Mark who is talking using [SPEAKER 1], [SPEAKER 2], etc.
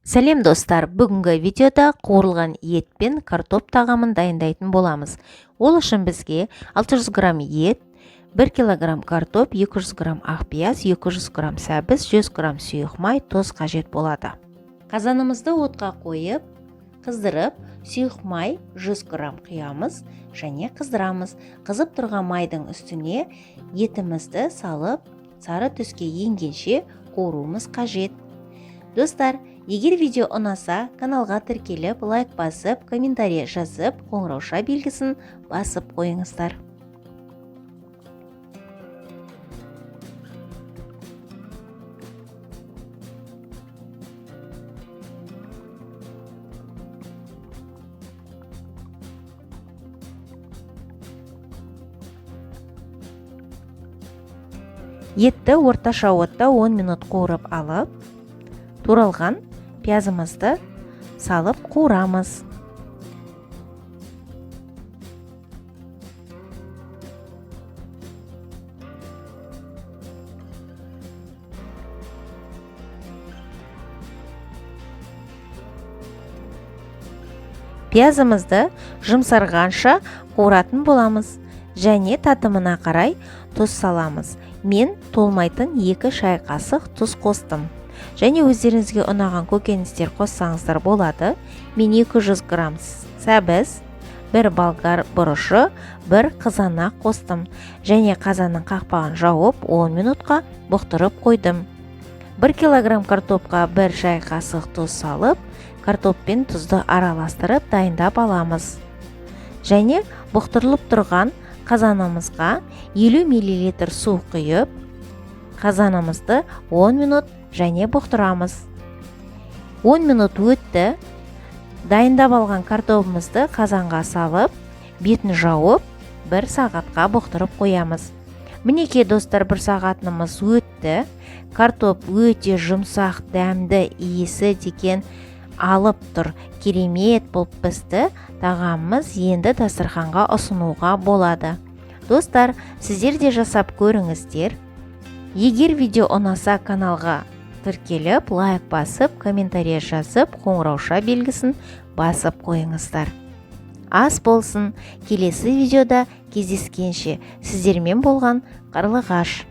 [SPEAKER 1] Сәлем достар, бүгінгі видеода қуырылған ет пен картоп тағамын дайындайтын боламыз. Ол үшін бізге 600 грамм ет, 1 килограмм картоп, 200 грамм ақпияз, 200 грамм сәбіз, 100 грамм сұйық май, тұз қажет болады. Қазанымызды отқа қойып, қыздырып, сұйық май 100 грамм құямыз және қыздырамыз. Қызып тұрған майдың үстіне етімізді салып, сары түске енгенше қуыруымыз қажет. Достар, егер видео ұнаса, каналға тіркеліп, лайк басып, комментарий жазып, қоңырауша белгісін басып қойыңыздар. Етті орташа отта 10 минут қуырып алып, туралған пиязымызды салып қуырамыз. Пиязымызды жұмсарғанша қуыратын боламыз және татымына қарай тұз саламыз. Мен толмайтын 2 шай қасық тұз қостым. Және өздеріңізге ұнаған көкөністер қоссаңыздар болады. Мен 200 грамм сәбіз, 1 болгар бұрышы, 1 қызанақ қостым. Және қазанның қақпағын жауып 10 минутқа бұқтырып қойдым. 1 килограмм картопқа 1 шай қасық тұз салып, картоп пен тұзды араластырып дайындап аламыз. Және бұқтырылып тұрған қазанымызға 50 мл су құйып, қазанымызды 10 минут және бұқтырамыз. 10 минут өтті. Дайындап алған картопымызды қазанға салып, бетін жауып, 1 сағатқа бұқтырып қоямыз. Мінекей достар, 1 сағатымыз өтті. Картоп өте жұмсақ, дәмді, иісі деген алып тұр. Керемет болып пісті. Тағамымыз енді дастарханға ұсынуға болады. Достар, сіздер де жасап көріңіздер. Егер видео ұнаса, каналға тіркеліп, лайк басып, комментарий жазып, қоңырауша белгісін басып қойыңыздар. Ас болсын. Келесі видеода кездескенше сіздермен болған Қарлығаш.